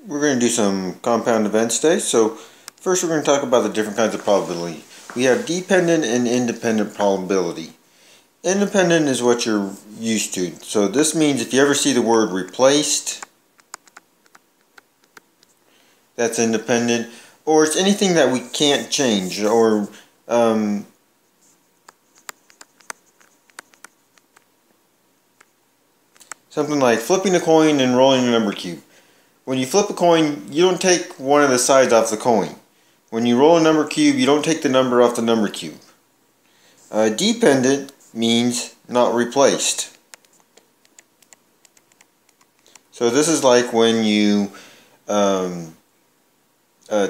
we're going to do some compound events today. So first we're going to talk about the different kinds of probability. We have dependent and independent probability. Independent is what you're used to. So this means if you ever see the word replaced, that's independent. Or it's anything that we can't change, or something like flipping a coin and rolling a number cube. When you flip a coin, you don't take one of the sides off the coin. When you roll a number cube, you don't take the number off the number cube. Dependent means not replaced. So this is like when you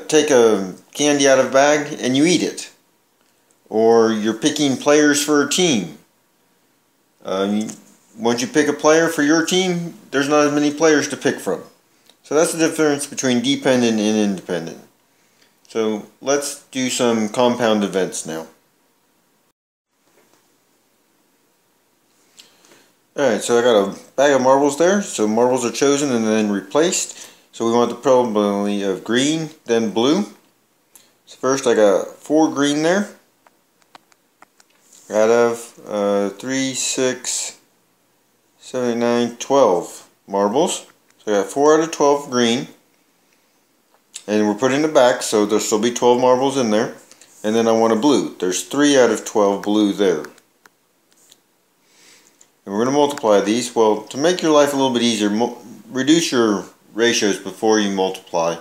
take a candy out of a bag and you eat it. Or you're picking players for a team. Once you pick a player for your team, there's not as many players to pick from. So that's the difference between dependent and independent. So let's do some compound events now. Alright, so I got a bag of marbles there. So marbles are chosen and then replaced. So we want the probability of green, then blue. So first I got 4 green there. Out of 3, 6, 7, 8, 9, 12 marbles. So I got 4 out of 12 green. And we're putting it back, so there'll still be 12 marbles in there. And then I want a blue. There's 3 out of 12 blue there. And we're going to multiply these. Well, to make your life a little bit easier, reduce your ratios before you multiply,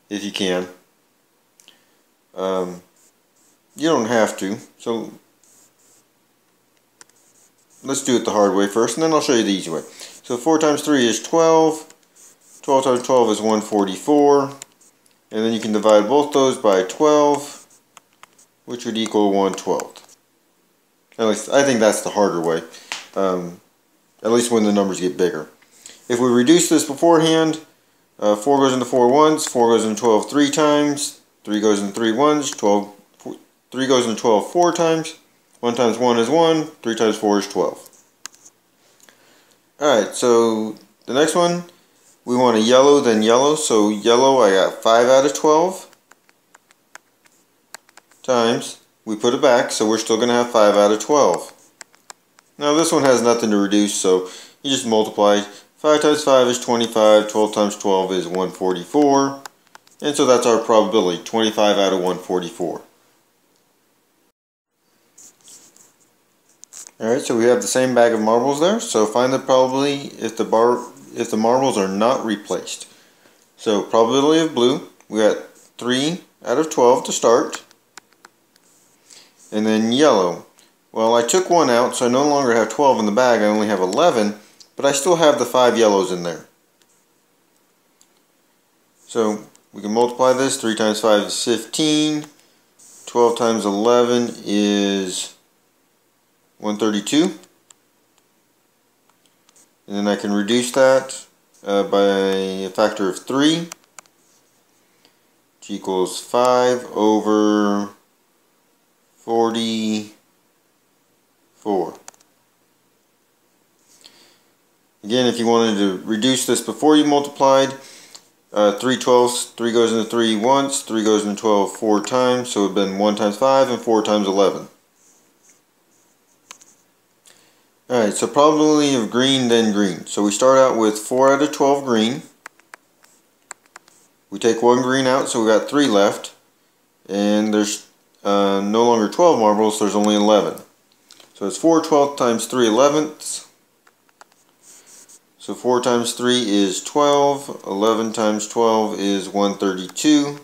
if you can. You don't have to, so let's do it the hard way first, and then I'll show you the easy way. So 4 times 3 is 12. 12 times 12 is 144. And then you can divide both those by 12, which would equal 1/12. At least, I think that's the harder way. At least when the numbers get bigger. If we reduce this beforehand, 4 goes into 4 once, 4 goes into 12 3 times, 3 goes into 3 once, 3 goes into 12 4 times, 1 times 1 is 1, 3 times 4 is 12. Alright, so the next one, we want a yellow, then yellow. So yellow, I got 5 out of 12 times. We put it back, so we're still going to have 5 out of 12. Now this one has nothing to reduce, so you just multiply. 5 times 5 is 25, 12 times 12 is 144. And so that's our probability, 25 out of 144. Alright, so we have the same bag of marbles there. So find the probability if the marbles are not replaced. So probability of blue, we got 3 out of 12 to start. And then yellow. Well, I took 1 out, so I no longer have 12 in the bag. I only have 11, but I still have the 5 yellows in there. So we can multiply this. 3 times 5 is 15. 12 times 11 is 132. And then I can reduce that by a factor of 3, which equals 5 over 44. Again, if you wanted to reduce this before you multiplied, 3 twelfths, 3 goes into 3 once, 3 goes into 12 4 times, so it would have been 1 times 5 and 4 times 11. Alright, so probability of green, then green. So we start out with 4 out of 12 green. We take 1 green out, so we got 3 left. And there's no longer 12 marbles, there's only 11. So it's 4 twelfths times 3 elevenths. So 4 times 3 is 12. 11 times 12 is 132.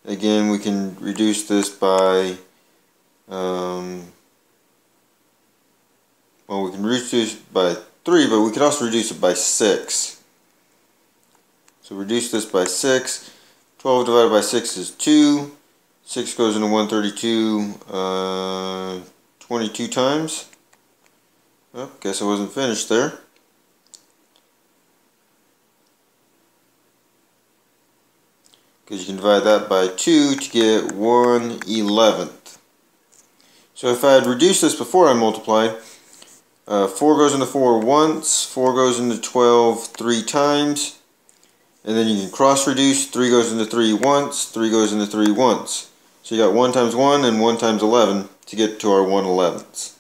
Again, we can reduce this by, well, we can reduce it by 3, but we can also reduce it by 6. So reduce this by 6. 12 divided by 6 is 2. 6 goes into 132 22 times. Oh, guess I wasn't finished there. Because you can divide that by 2 to get 1/11. So if I had reduced this before I multiplied, 4 goes into 4 once, 4 goes into 12 3 times, And then you can cross reduce. 3 goes into 3 once, 3 goes into 3 once. So you got 1 times 1 and 1 times 11 to get to our 1/11ths.